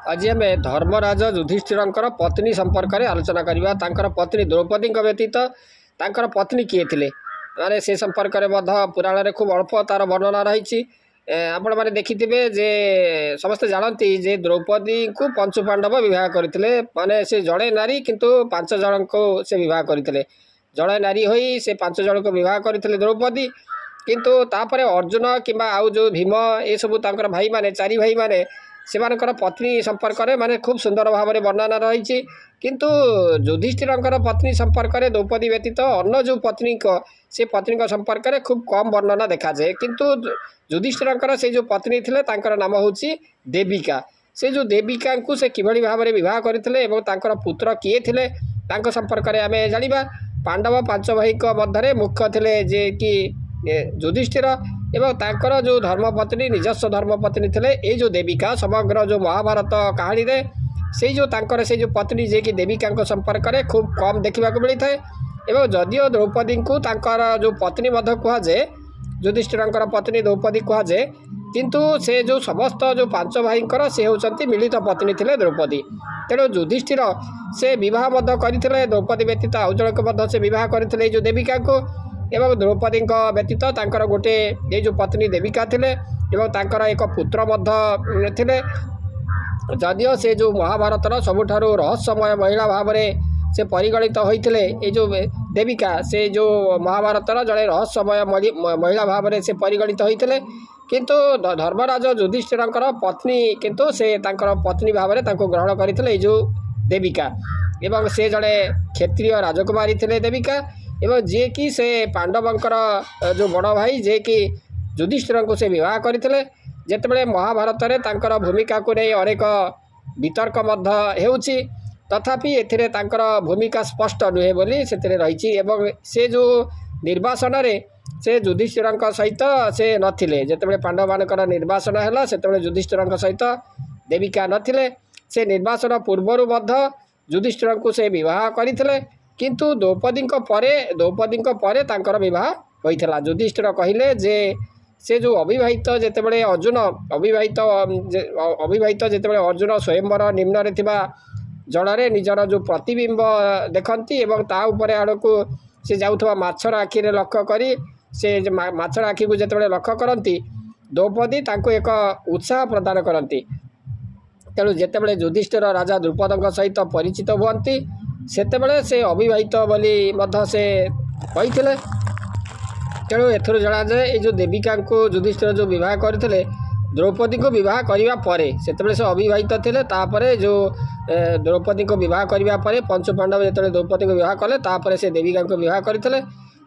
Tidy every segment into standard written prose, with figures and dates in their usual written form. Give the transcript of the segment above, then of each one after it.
आज आम धर्मराज युधिष्ठिर पत्नी संपर्क में आलोचना करवा। पत्नी द्रौपदी व्यतीत तांकर पत्नी किए थे माने से संपर्क में पुराण में खूब अल्प तार वर्णना रही। आपण मैंने देखिथे जे समस्ते जानती जे द्रौपदी को पंचु पांडव विवाह करते माने से जड़े नारी किंतु 5 जन को से विवाह करते जड़े नारी होई से 5 जन को विवाह करते द्रौपदी। किंतु तापर अर्जुन किंबा आउ जो भीम ये सब तांकर भाई माने 4 भाई माने सेमानकर पत्नी संपर्क में माने खूब सुंदर भाव में वर्णना रही। किंतु युधिष्ठिर पत्नी संपर्क में द्रौपदी व्यतीत अन्य जो पत्नी को से पत्नी संपर्क में खूब कम वर्णना देखा जाए। किंतु युधिष्ठिर से जो पत्नी थे तांकर नाम हूँ देविका। से जो देविका को से किभली भाव में विवाह करते पुत्र किए थे संपर्क में आम जाना। पांडव 5 भाई मध्य मुख्य थे जे कि युधिष्ठिर एवं तांकर जो धर्मपत्नी निजस्व धर्मपत्नी थे ये जो देविका समग्र जो महाभारत कहानी रे से जो तांकर से जो पत्नी जे कि देविका संपर्क में खूब कम देखा मिलता है। एवं जदियो द्रौपदी को तांकर जो पत्नी कहुए युधिष्ठिर पत्नी द्रौपदी कहुए किंतु से जो समस्त जो 5 भाई से होती मिलित पत्नी थे द्रौपदी। तेणु युधिष्ठिर से विवाह करते द्रौपदी व्यतीत आउ जन से विवाह करते जो देविका को एवं द्रौपदी व्यतीत तांकर गोटे ये जो पत्नी देविका थे एवं तांकर एक पुत्र थे। जदियो से जो महाभारतर सबुठारु रहस्यमय महिला भाव में से परिगणित होते ये जो देविका से जो महाभारतर जड़े रहस्यमय महिला भाव में से परिगणित होते किंतु धर्मराज युधिष्ठिर पत्नी किंतु से तांकर पत्नी भाव में ग्रहण करते जो देविका। एवं से जड़े क्षत्रिय राजकुमारी थे देविका एवं जे कि से पांडवंकर जो बड़ भाई जे कि युधिष्ठिर को से विवाह करते जितेबाला महाभारत में तांकर भूमिका को नहीं अनेक वितर्क होउछि तथापि एथिरे तांकर भूमिका स्पष्ट नुहे बोली से रही। एवं से जो निर्वासन रे से युधिष्ठिर सहित से नथिले जितेबाला पांडव मानकर निर्वासन है से युधिष्ठिर सहित देविका नथिले से निर्वासन पूर्वर युधिष्ठिर को से विवाह करते किंतु द्रौपदी परे तांकर विवाह होइथला। युधिष्ठिर कहिले जे से जो अविवाहित जितेबाला अर्जुन अविवाहित जितेबाला अर्जुन स्वयंवर निम्न रे थिबा जड़े निजर जो प्रतिबिंब देखती एवं ता उपरे आड़ को से जाउथबा माछर आखि रे लक्ष्य करी से माछर आखि को जितेबाला लक्ष्य करती द्रौपदी तांको एक उत्साह प्रदान करती। तेणु जितेबाला युधिष्ठिर राजा द्रुपद सहित परिचित हुअन्ति सेतेबेले से अविवाहित बोली मध्य से कही। तेणु एथुर जना जाए ये जो देविका को युधिष्ठिर जो विवाह करते द्रौपदी को विवाह करने परे से अविवाहित थे तापरे जो द्रौपदी को विवाह करने परे पंचु पांडव जो द्रौपदी को विवाह कले तापरे से देविका को विवाह करते।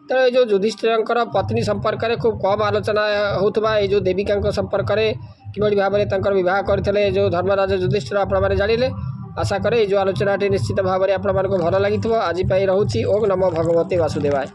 तेणु जो युधिष्ठिर पत्नी संपर्क में खूब कम आलोचना होता ये जो देविका संपर्क में किभली भाव में विवाह करते जो धर्मराज युधिष्ठिर आपने जानिले। आशा करे जो आलोचना निश्चित भाव में आपको भल लगी। आज रोची ओम नमो भगवते वासुदेवाय।